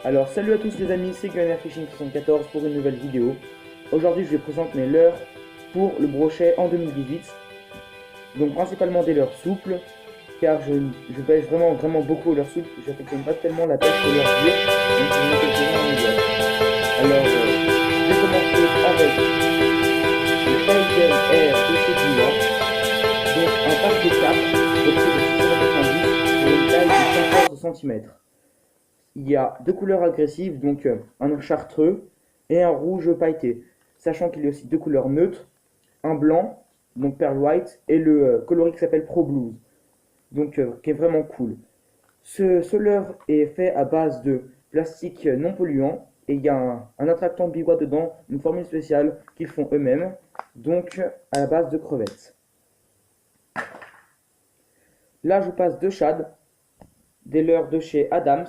Alors salut à tous les amis, c'est Gunner Fishing 74 pour une nouvelle vidéo. Aujourd'hui je vais présenter mes leurres pour le brochet en 2018. Donc principalement des leurres souples, car je pêche vraiment beaucoup aux leurres souples. J'affectionne pas tellement la pêche aux leurres dures, donc je vais en quelques-uns en hiver. Alors je vais commencer avec le Elden Air de chez Dua. Donc un pack de 4 au prix de 690 pour une taille de 14 cm. Il y a deux couleurs agressives, donc un chartreux et un rouge pailleté. Sachant qu'il y a aussi deux couleurs neutres, un blanc, donc Pearl White, et le coloris qui s'appelle Pro Blues, donc qui est vraiment cool. Ce leurre est fait à base de plastique non polluant, et il y a un attractant biwa dedans, une formule spéciale qu'ils font eux-mêmes, donc à la base de crevettes. Là je vous passe deux shad, des leurres de chez Adams.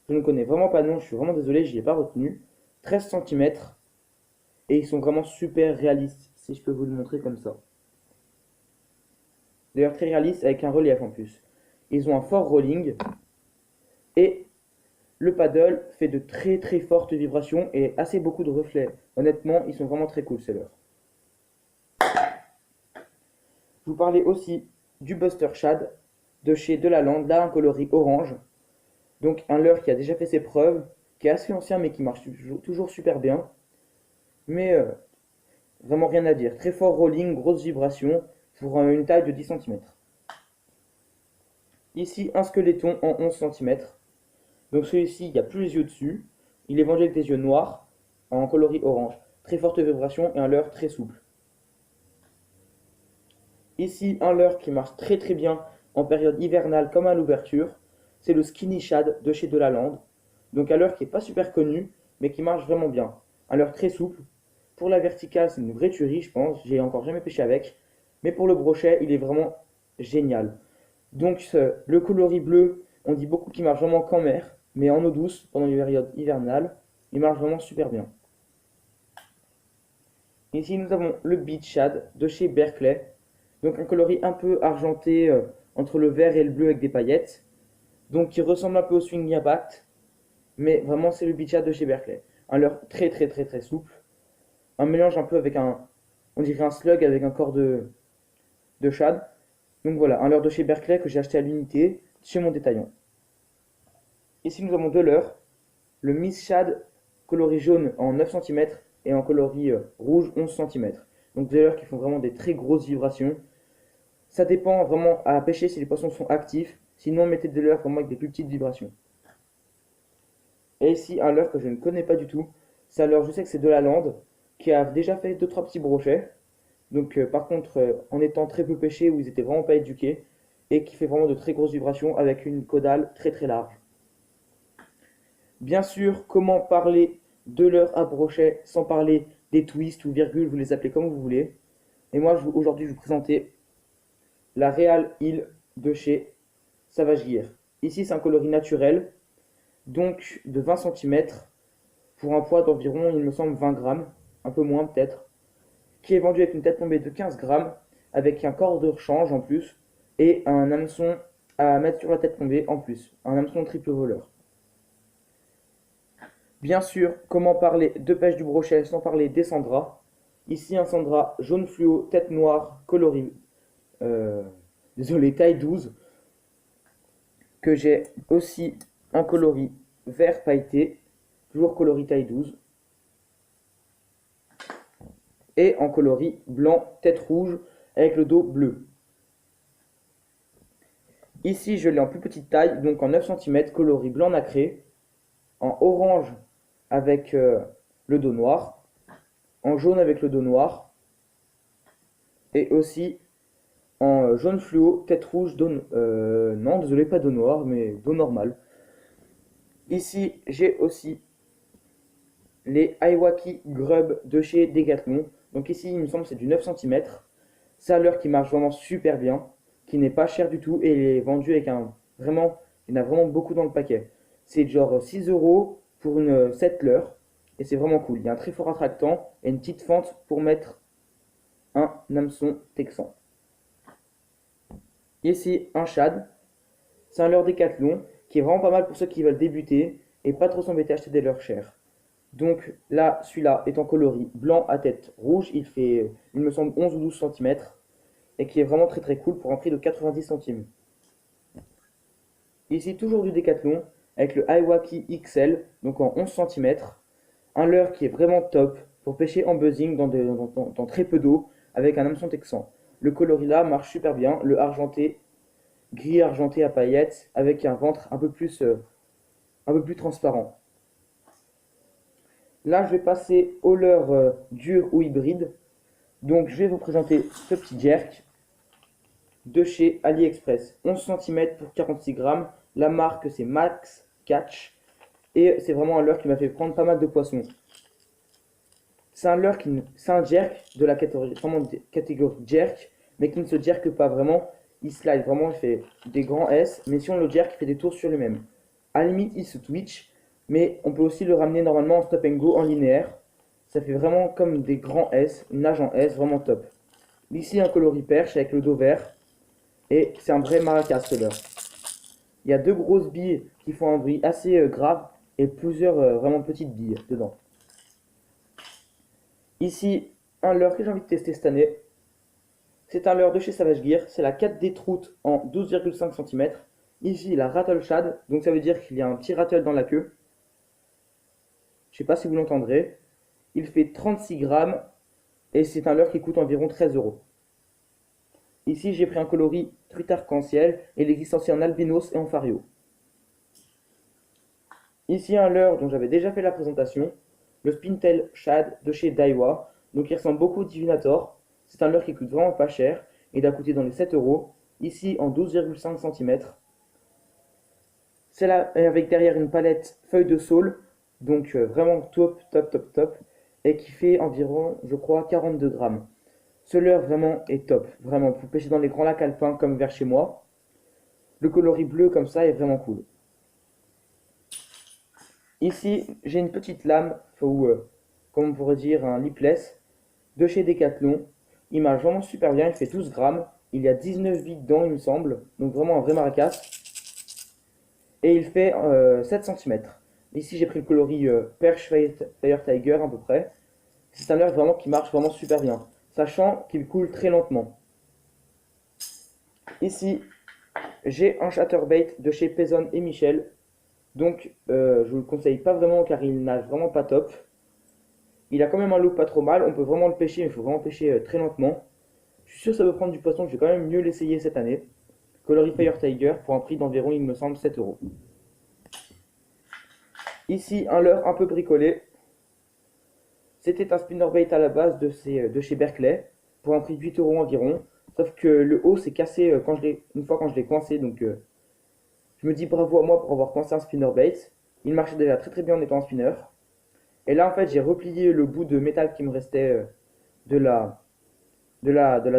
Je ne connais vraiment pas le nom, je suis vraiment désolé, je n'y ai pas retenu. 13 cm. Et ils sont vraiment super réalistes, si je peux vous le montrer comme ça. D'ailleurs très réaliste avec un relief en plus. Ils ont un fort rolling. Et le paddle fait de très fortes vibrations et assez beaucoup de reflets. Honnêtement, ils sont vraiment très cool ces leurres. Je vous parlais aussi du Buster Shad de chez Delalande, là un coloris orange. Donc un leurre qui a déjà fait ses preuves, qui est assez ancien mais qui marche toujours super bien. Mais vraiment rien à dire. Très fort rolling, grosse vibration pour une taille de 10 cm. Ici un squeletton en 11 cm. Donc celui-ci, il n'y a plus les yeux dessus. Il est vendu avec des yeux noirs, en coloris orange. Très forte vibration et un leurre très souple. Ici un leurre qui marche très bien en période hivernale comme à l'ouverture. C'est le Skinny Shad de chez Delalande. Donc un leurre qui n'est pas super connu, mais qui marche vraiment bien. Un leurre très souple. Pour la verticale, c'est une vraie tuerie, je pense. J'ai encore jamais pêché avec. Mais pour le brochet, il est vraiment génial. Donc le coloris bleu, on dit beaucoup qu'il marche vraiment qu'en mer. Mais en eau douce, pendant les périodes hivernales, il marche vraiment super bien. Ici, nous avons le Beach Shad de chez Berkeley. Donc un coloris un peu argenté entre le vert et le bleu avec des paillettes. Donc qui ressemble un peu au Swing Yabat, mais vraiment c'est le Beach Shad de chez Berkeley. Un leurre très souple. Un mélange un peu avec on dirait un slug avec un corps de shad. Donc voilà, un leurre de chez Berkeley que j'ai acheté à l'unité chez mon détaillant. Ici nous avons deux leurres. Le Miss Shad coloris jaune en 9 cm et en coloris rouge 11 cm. Donc des leurres qui font vraiment des très grosses vibrations. Ça dépend vraiment à pêcher si les poissons sont actifs. Sinon, mettez des leurres vraiment avec des plus petites vibrations. Et ici, un leurre que je ne connais pas du tout. C'est un leurre, je sais que c'est Delalande, qui a déjà fait 2-3 petits brochets. Donc par contre, en étant très peu pêchés, où ils étaient vraiment pas éduqués, et qui fait vraiment de très grosses vibrations avec une caudale très large. Bien sûr, comment parler de leurre à brochet sans parler des twists ou virgules, vous les appelez comme vous voulez. Et moi, aujourd'hui, je vais vous présenter la Real Hill de chez Savage Gear. Ici, c'est un coloris naturel, donc de 20 cm, pour un poids d'environ, il me semble, 20 grammes, un peu moins peut-être, qui est vendu avec une tête tombée de 15 grammes, avec un corps de rechange en plus, et un hameçon à mettre sur la tête tombée en plus, un hameçon triple voleur. Bien sûr, comment parler de pêche du brochet sans parler des Sandra. Ici, un Sandra jaune fluo, tête noire, coloris, désolé, taille 12, que j'ai aussi en coloris vert pailleté, toujours coloris taille 12, et en coloris blanc tête rouge avec le dos bleu. Ici je l'ai en plus petite taille, donc en 9 cm, coloris blanc nacré, en orange avec le dos noir, en jaune avec le dos noir, et aussi en jaune fluo, tête rouge, dos, non désolé pas dos noir, mais dos normal. Ici j'ai aussi les Iwaki Grub de chez Decathlon. Donc ici, il me semble, c'est du 9 cm. C'est un leurre qui marche vraiment super bien, qui n'est pas cher du tout et il est vendu avec vraiment, il y en a vraiment beaucoup dans le paquet. C'est genre 6 € pour une 7 leurres et c'est vraiment cool. Il y a un très fort attractant et une petite fente pour mettre un hameçon texan. Ici, un shad. C'est un leurre Decathlon qui est vraiment pas mal pour ceux qui veulent débuter, et pas trop s'embêter à acheter des leurres chers. Donc là, celui-là est en coloris blanc à tête rouge, il fait, il me semble, 11 ou 12 cm, et qui est vraiment très très cool pour un prix de 90 centimes. Ici, toujours du Décathlon, avec le Iwaki XL, donc en 11 cm, un leurre qui est vraiment top pour pêcher en buzzing dans très peu d'eau, avec un hameçon texan. Le coloris là marche super bien, le argenté, gris argenté à paillettes, avec un ventre un peu plus transparent. Là, je vais passer au leurre dur ou hybride. Donc, je vais vous présenter ce petit jerk de chez AliExpress. 11 cm pour 46 grammes. La marque, c'est Max Catch. Et c'est vraiment un leurre qui m'a fait prendre pas mal de poissons. C'est un jerk de la catégorie jerk, mais qui ne se jerk pas vraiment. Il slide vraiment, il fait des grands S, mais si on le jerk, il fait des tours sur lui-même. À la limite, il se twitch, mais on peut aussi le ramener normalement en stop and go en linéaire. Ça fait vraiment comme des grands S, une nage en S, vraiment top. Ici, un coloris perche avec le dos vert, et c'est un vrai maracas ce leurre. Il y a deux grosses billes qui font un bruit assez grave, et plusieurs vraiment petites billes dedans. Ici, un leurre que j'ai envie de tester cette année. C'est un leurre de chez Savage Gear. C'est la 4D Trout en 12,5 cm. Ici, la Rattle Shad. Donc ça veut dire qu'il y a un petit rattle dans la queue. Je sais pas si vous l'entendrez. Il fait 36 grammes. Et c'est un leurre qui coûte environ 13 euros. Ici, j'ai pris un coloris truite arc-en-ciel. Et il existe aussi en albinos et en fario. Ici, un leurre dont j'avais déjà fait la présentation. Le Spintail Shad de chez Daiwa. Donc il ressemble beaucoup au Divinator. C'est un leurre qui coûte vraiment pas cher. Il a coûté dans les 7 euros. Ici en 12,5 cm. C'est là avec derrière une palette feuille de saule. Donc vraiment top, top, top, top. Et qui fait environ, je crois, 42 grammes. Ce leurre vraiment est top. Vraiment, pour pêcher dans les grands lacs alpins comme vers chez moi. Le coloris bleu comme ça est vraiment cool. Ici, j'ai une petite lame, ou comme on pourrait dire un lipless, de chez Decathlon. Il marche vraiment super bien, il fait 12 grammes. Il y a 19 billes dedans, il me semble. Donc vraiment un vrai maracas. Et il fait 7 cm. Ici, j'ai pris le coloris Perch Fire Tiger à peu près. C'est un leurre vraiment qui marche vraiment super bien, sachant qu'il coule très lentement. Ici, j'ai un chatterbait de chez Payson et Michel. Donc, je vous le conseille pas vraiment car il nage vraiment pas top. Il a quand même un look pas trop mal. On peut vraiment le pêcher, mais il faut vraiment pêcher très lentement. Je suis sûr que ça peut prendre du poisson. Je vais quand même mieux l'essayer cette année. Coloris Fire Tiger pour un prix d'environ, il me semble, 7 euros. Ici, un leurre un peu bricolé. C'était un spinnerbait à la base de chez Berkeley pour un prix de 8 euros environ. Sauf que le haut s'est cassé une fois quand je l'ai coincé. Donc, je me dis bravo à moi pour avoir coincé un spinnerbait. Il marchait déjà très très bien en étant un spinner. Et là, en fait, j'ai replié le bout de métal qui me restait de la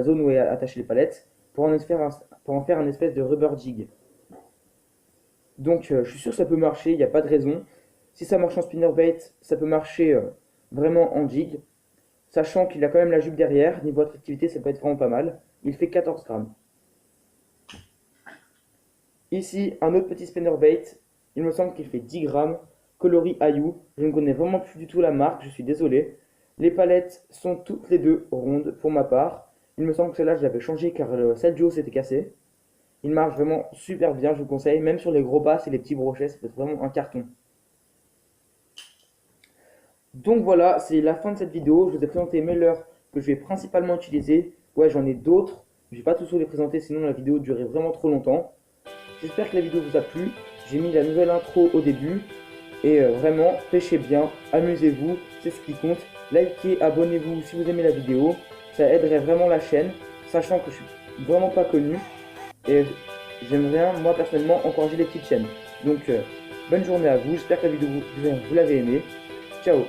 zone où est attachée les palettes pour en faire un espèce de rubber jig. Donc, je suis sûr que ça peut marcher, il n'y a pas de raison. Si ça marche en spinnerbait, ça peut marcher vraiment en jig. Sachant qu'il a quand même la jupe derrière, niveau attractivité, ça peut être vraiment pas mal. Il fait 14 grammes. Ici, un autre petit spinnerbait. Il me semble qu'il fait 10 grammes. Coloris Ayu. Je ne connais vraiment plus du tout la marque, je suis désolé. Les palettes sont toutes les deux rondes pour ma part. Il me semble que celle-là, je l'avais changée car celle du haut s'était cassée. Il marche vraiment super bien, je vous conseille. Même sur les gros basses et les petits brochets, ça peut être vraiment un carton. Donc voilà, c'est la fin de cette vidéo. Je vous ai présenté mes leurres que je vais principalement utiliser. Ouais, j'en ai d'autres. Je vais pas tous vous les présenter, sinon la vidéo durerait vraiment trop longtemps. J'espère que la vidéo vous a plu. J'ai mis la nouvelle intro au début. Et vraiment, pêchez bien, amusez-vous, c'est ce qui compte. Likez, abonnez-vous si vous aimez la vidéo. Ça aiderait vraiment la chaîne, sachant que je suis vraiment pas connu. Et j'aimerais, moi personnellement, encourager les petites chaînes. Donc, bonne journée à vous. J'espère que la vidéo vous l'avez aimée. Ciao.